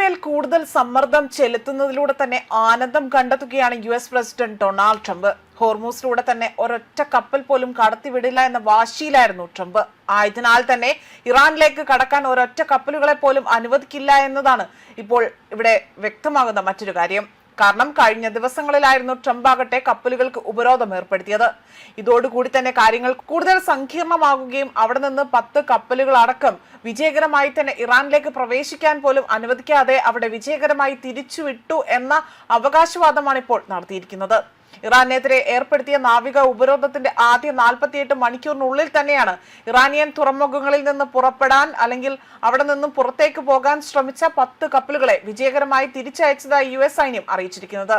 ഇറാന്റെ കൂടുതൽ സമ്മർദ്ദം ചെലുത്തുന്നതിലൂടെ തന്നെ ആനന്ദം കണ്ടെത്തുകയാണ് യുഎസ് പ്രസിഡന്റ് ഡൊണാൾഡ് ട്രംപ്. ഹോർമൂസിലൂടെ തന്നെ ഒരൊറ്റ കപ്പൽ പോലും കടത്തിവിടില്ല എന്ന വാശിയിലായിരുന്നു ട്രംപ്. ആയതിനാൽ തന്നെ ഇറാനിലേക്ക് കടക്കാൻ ഒരൊറ്റ കപ്പലുകളെ പോലും അനുവദിക്കില്ല എന്നതാണ് ഇപ്പോൾ ഇവിടെ വ്യക്തമാകുന്ന മറ്റൊരു കാര്യം. കാരണം കഴിഞ്ഞ ദിവസങ്ങളിലായിരുന്നു ട്രംപ് ആകട്ടെ കപ്പലുകൾക്ക് ഉപരോധം ഏർപ്പെടുത്തിയത്. ഇതോടുകൂടി തന്നെ കാര്യങ്ങൾ കൂടുതൽ സങ്കീർണമാകുകയും അവിടെ നിന്ന് 10 കപ്പലുകൾ അടക്കം വിജയകരമായി തന്നെ ഇറാനിലേക്ക് പ്രവേശിക്കാൻ പോലും അനുവദിക്കാതെ അവിടെ വിജയകരമായി തിരിച്ചുവിട്ടു എന്ന അവകാശവാദമാണ് ഇപ്പോൾ നടത്തിയിരിക്കുന്നത്. ഇറാനെതിരെ ഏർപ്പെടുത്തിയ നാവിക ഉപരോധത്തിന്റെ ആദ്യ 48 മണിക്കൂറിനുള്ളിൽ തന്നെയാണ് ഇറാനിയൻ തുറമുഖങ്ങളിൽ നിന്ന് പുറപ്പെടാൻ അല്ലെങ്കിൽ അവിടെ നിന്നും പുറത്തേക്ക് പോകാൻ ശ്രമിച്ച 10 കപ്പലുകളെ വിജയകരമായി തിരിച്ചയച്ചതായി യുഎസ് സൈന്യം അറിയിച്ചിരിക്കുന്നത്.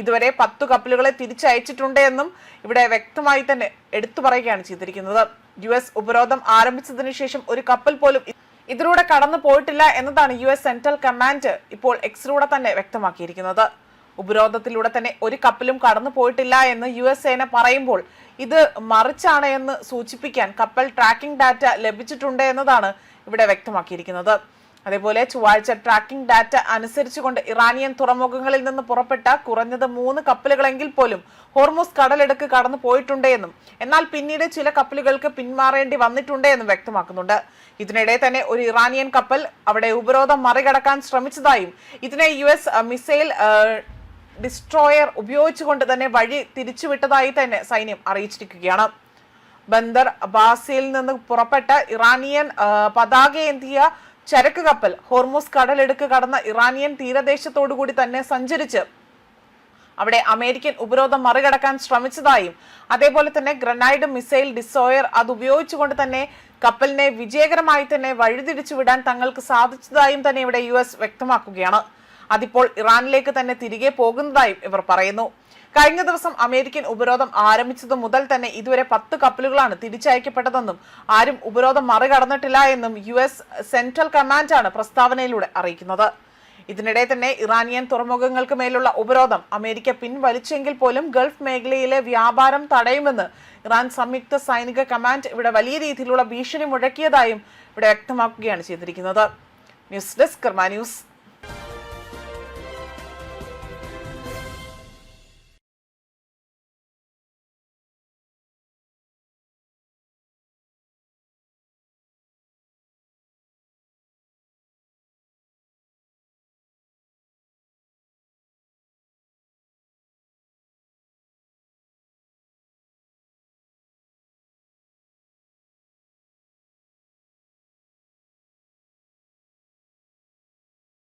ഇതുവരെ 10 കപ്പലുകളെ തിരിച്ചയച്ചിട്ടുണ്ട് എന്നും ഇവിടെ വ്യക്തമായി തന്നെ എടുത്തു പറയുകയാണ് ചെയ്തിരിക്കുന്നത്. യുഎസ് ഉപരോധം ആരംഭിച്ചതിനു ശേഷം ഒരു കപ്പൽ പോലും ഇതിലൂടെ കടന്നു പോയിട്ടില്ല എന്നതാണ് യുഎസ് സെൻട്രൽ കമാൻഡ് ഇപ്പോൾ എക്സിലൂടെ തന്നെ വ്യക്തമാക്കിയിരിക്കുന്നത്. ഉപരോധത്തിലൂടെ തന്നെ ഒരു കപ്പലും കടന്നു പോയിട്ടില്ല എന്ന് യുഎസ് സേന പറയുമ്പോൾ ഇത് മറിച്ചാണ് എന്ന് സൂചിപ്പിക്കാൻ കപ്പൽ ട്രാക്കിംഗ് ഡാറ്റ ലഭിച്ചിട്ടുണ്ട് എന്നതാണ് ഇവിടെ വ്യക്തമാക്കിയിരിക്കുന്നത്. അതേപോലെ ചൊവ്വാഴ്ച ട്രാക്കിംഗ് ഡാറ്റ അനുസരിച്ചുകൊണ്ട് ഇറാനിയൻ തുറമുഖങ്ങളിൽ നിന്ന് പുറപ്പെട്ട കുറഞ്ഞത് 3 കപ്പലുകളെങ്കിൽ പോലും ഹോർമൂസ് കടലെടുക്ക് കടന്നു പോയിട്ടുണ്ട് എന്നും എന്നാൽ പിന്നീട് ചില കപ്പലുകൾക്ക് പിന്മാറേണ്ടി വന്നിട്ടുണ്ട് എന്നും വ്യക്തമാക്കുന്നുണ്ട്. ഇതിനിടെ തന്നെ ഒരു ഇറാനിയൻ കപ്പൽ അവിടെ ഉപരോധം മറികടക്കാൻ ശ്രമിച്ചതായും ഇതിനെ യുഎസ് മിസൈൽ ഡിസ്ട്രോയർ ഉപയോഗിച്ചുകൊണ്ട് തന്നെ വഴി തിരിച്ചുവിട്ടതായി തന്നെ സൈന്യം അറിയിച്ചിരിക്കുകയാണ്. ബന്ദർ അബ്ബാസിൽ നിന്ന് പുറപ്പെട്ട ഇറാനിയൻ പതാകയേന്തിയ ചരക്ക് കപ്പൽ ഹോർമൂസ് കടലെടുക്ക് കടന്ന ഇറാനിയൻ തീരദേശത്തോടുകൂടി തന്നെ സഞ്ചരിച്ച് അവിടെ അമേരിക്കൻ ഉപരോധം മറികടക്കാൻ ശ്രമിച്ചതായും അതേപോലെ തന്നെ ഗ്രനൈഡ് മിസൈൽ ഡിസ്ട്രോയർ അത് ഉപയോഗിച്ചുകൊണ്ട് തന്നെ കപ്പലിനെ വിജയകരമായി തന്നെ വഴിതിരിച്ചു വിടാൻ തങ്ങൾക്ക് സാധിച്ചതായും തന്നെ ഇവിടെ യുഎസ് വ്യക്തമാക്കുകയാണ്. അതിപ്പോൾ ഇറാനിലേക്ക് തന്നെ തിരികെ പോകുന്നതായും ഇവർ പറയുന്നു. കഴിഞ്ഞ ദിവസം അമേരിക്കൻ ഉപരോധം ആരംഭിച്ചതു മുതൽ തന്നെ ഇതുവരെ 10 കപ്പലുകളാണ് തിരിച്ചയക്കപ്പെട്ടതെന്നും ആരും ഉപരോധം മറികടന്നിട്ടില്ല എന്നും യുഎസ് സെൻട്രൽ കമാൻഡാണ് പ്രസ്താവനയിലൂടെ അറിയിക്കുന്നത്. ഇതിനിടെ തന്നെ ഇറാനിയൻ തുറമുഖങ്ങൾക്ക് മേലുള്ള ഉപരോധം അമേരിക്ക പിൻവലിച്ചെങ്കിൽ പോലും ഗൾഫ് മേഖലയിലെ വ്യാപാരം തടയുമെന്ന് ഇറാൻ സംയുക്ത സൈനിക കമാൻഡ് ഇവിടെ വലിയ രീതിയിലുള്ള ഭീഷണി മുഴക്കിയതായും ഇവിടെ വ്യക്തമാക്കുകയാണ് ചെയ്തിരിക്കുന്നത്. ന്യൂസ് ഡെസ്ക് കർമ്മ ന്യൂസ്.